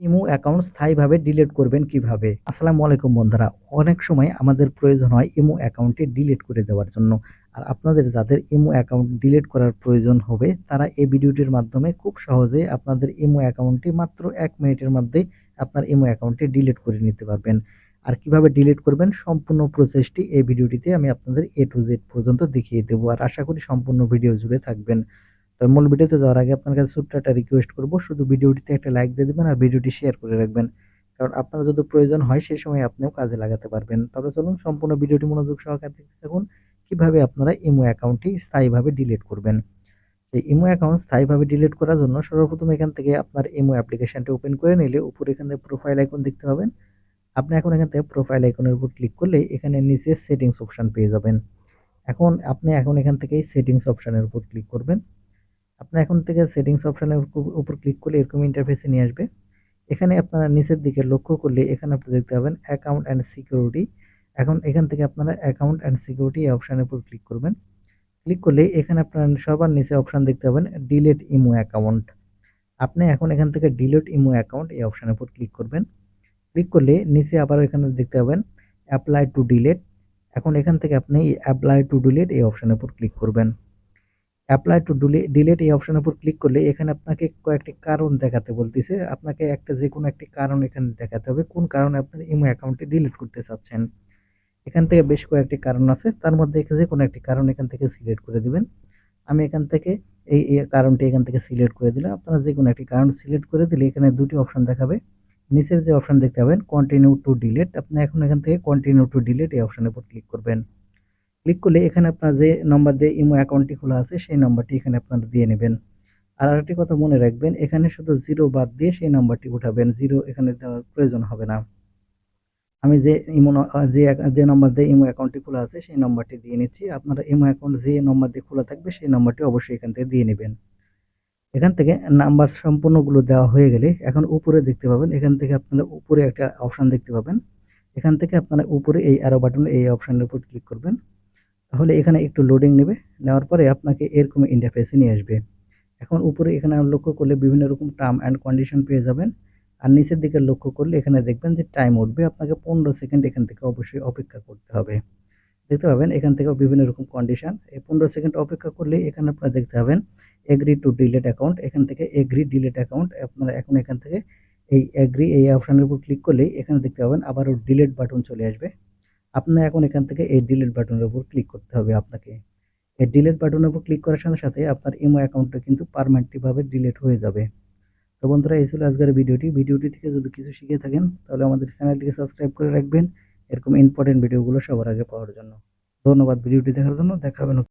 Imo account স্থায়ীভাবে delete করবেন কিভাবে? আসসালামু আলাইকুম বন্ধুরা। অনেক সময় আমাদের প্রয়োজন হয় ইমো অ্যাকাউন্টটি ডিলিট করে দেওয়ার জন্য। আর আপনাদের যাদের ইমো অ্যাকাউন্ট ডিলিট করার প্রয়োজন হবে, তারা এই ভিডিওটির মাধ্যমে খুব সহজেই আপনাদের ইমো অ্যাকাউন্টটি মাত্র ১ মিনিটের মধ্যেই আপনার ইমো অ্যাকাউন্টটি ডিলিট করে নিতে পারবেন। আর কিভাবে ডিলিট করবেন সম্পূর্ণ প্রসেসটি এই ভিডিওটিতে আমি আপনাদের A to Z পর্যন্ত দেখিয়ে দেব। আর আশা করি সম্পূর্ণ ভিডিও জুড়ে থাকবেন। তো মূল ভিডিওতে যাওয়ার আগে আপনার কাছে ছোট্ট একটা রিকোয়েস্ট করব, শুধু ভিডিওটিতে একটা লাইক দিয়ে দিবেন আর ভিডিওটি শেয়ার করে রাখবেন। কারণ আপনার যদি প্রয়োজন হয় সেই সময় আপনিও কাজে লাগাতে পারবেন। তবে চলুন সম্পূর্ণ ভিডিওটি মনোযোগ সহকারে দেখতে থাকুন। কিভাবে আপনারা ইমো অ্যাকাউন্টটি স্থায়ীভাবে ডিলিট করবেন। এই ইমো অ্যাকাউন্ট স্থায়ীভাবে ডিলিট করার জন্য সর্বপ্রথম এখান থেকে আপনার ইমো অ্যাপ্লিকেশনটি ওপেন করে নিলে উপরে এখানে প্রোফাইল আইকন দেখতে পাবেন। আপনি এখন এখান থেকে প্রোফাইল আইকনের উপর ক্লিক করলে এখানে নিচে সেটিংস অপশন পেয়ে যাবেন। আপনি এখান থেকে সেটিংস অপশনের উপর ক্লিক করবেন। আপনি এখন থেকে সেটিংস অপশনের উপর ক্লিক করলে এরকম ইন্টারফেসে নিয়ে আসবে। এখানে আপনারা নিচের দিকে লক্ষ্য করলে এখানে আপনি দেখতে পাবেন অ্যাকাউন্ট অ্যান্ড সিকিউরিটি। এখন এখান থেকে আপনারা অ্যাকাউন্ট অ্যান্ড সিকিউরিটি এই অপশনের উপর ক্লিক করবেন। ক্লিক করলে এখানে আপনারা সবার নিচে অপশন দেখতে পাবেন ডিলিট ইমো অ্যাকাউন্ট। আপনি এখন এখান থেকে ডিলিট ইমো অ্যাকাউন্ট এই অপশনের উপর ক্লিক করবেন। ক্লিক করলে নিচে আবার এখানে দেখতে পাবেন অ্যাপ্লাই টু ডিলিট। এখন এখান থেকে আপনি অ্যাপ্লাই টু ডিলিট এই অপশনের উপর ক্লিক করবেন। অ্যাপ্লাই টু ডিলিট এই অপশনের উপর ক্লিক করলে এখানে আপনাকে কয়েকটি কারণ দেখাতে বলতেছে। আপনাকে যেকোনো একটি কারণ এখানে দেখাতে হবে কোন কারণে আপনার ইমো অ্যাকাউন্টটি ডিলিট করতে চাচ্ছেন। এখান থেকে বেশ কয়েকটি কারণ আছে, তার মধ্যে যেকোনো একটি কারণ এখান থেকে সিলেক্ট করে দিবেন। আমি এখান থেকে এই কারণটি এখান থেকে সিলেক্ট করে দিলাম। আপনারা যেকোনো একটি কারণ সিলেক্ট করে দিলে এখানে দুটি অপশন দেখাবে। নিচের যে অপশন দেখতে পাবেন কন্টিনিউ টু ডিলিট, আপনি এখন এখান থেকে কন্টিনিউ টু ডিলিট এই অপশনের উপর ক্লিক করবেন। ক্লিক করলে এখানে আপনার যে নাম্বার দিয়ে ইমো অ্যাকাউন্টটি খোলা আছে সেই নাম্বারটি এখানে আপনারা দিয়ে নেবেন। আর আরেকটি কথা মনে রাখবেন, এখানে শুধু 0 বাদ দিয়ে সেই নাম্বারটি উঠাবেন। 0 এখানে দেওয়ার প্রয়োজন হবে না। আমি যে ইমো যে নাম্বার দিয়ে ইমো অ্যাকাউন্টটি খোলা আছে সেই নাম্বারটি দিয়ে নিচ্ছি। আপনারা ইমো অ্যাকাউন্ট যে নাম্বার দিয়ে খোলা থাকবে সেই নাম্বারটি অবশ্যই এখান থেকে দিয়ে নেবেন। এখান থেকে নাম্বার সম্পূর্ণগুলো দেওয়া হয়ে গেলে এখন উপরে দেখতে পাবেন, এখান থেকে আপনারা উপরে একটা অপশন দেখতে পাবেন। এখান থেকে আপনারা উপরে এই অ্যারো বাটন এই অপশনের উপর ক্লিক করবেন। তাহলে এখানে একটু লোডিং নেবে। নেওয়ার পরে আপনাকে এরকম ইন্টারফেসে নিয়ে আসবে। এখন উপরে এখানে লক্ষ্য করলে বিভিন্ন রকম টার্ম অ্যান্ড কন্ডিশন পেয়ে যাবেন। আর নিচের দিকে লক্ষ্য করলে এখানে দেখবেন যে টাইম উঠবে। আপনাকে 15 সেকেন্ড এখান থেকে অবশ্যই অপেক্ষা করতে হবে। দেখতে পাবেন এখান থেকেও বিভিন্ন রকম কন্ডিশন। এই 15 সেকেন্ড অপেক্ষা করলে এখানে আপনারা দেখতে পাবেন এগ্রি টু ডিলিট অ্যাকাউন্ট। এখান থেকে এগ্রি ডিলিট অ্যাকাউন্ট আপনারা এখন এখান থেকে এই এগ্রি এই অপশনের উপর ক্লিক করলেই এখানে দেখতে পাবেন আবারও ডিলিট বাটন চলে আসবে। আপনার এখন এখান থেকে এই ডিলিট বাটনের উপর ক্লিক করতে হবে আপনাকে। এই ডিলিট বাটনের উপর ক্লিক করার সাথে সাথে আপনার ইমো অ্যাকাউন্টটা কিন্তু পার্মানেন্টলি ভাবে ডিলিট হয়ে যাবে। তো বন্ধুরা এই ছিল আজকের ভিডিওটি থেকে যদি কিছু শিখে থাকেন তাহলে আমাদের চ্যানেলটিকে সাবস্ক্রাইব করে রাখবেন এরকম ইম্পর্টেন্ট ভিডিওগুলো সবার আগে পাওয়ার জন্য। ধন্যবাদ ভিডিওটি দেখার জন্য। দেখা হবে নতুন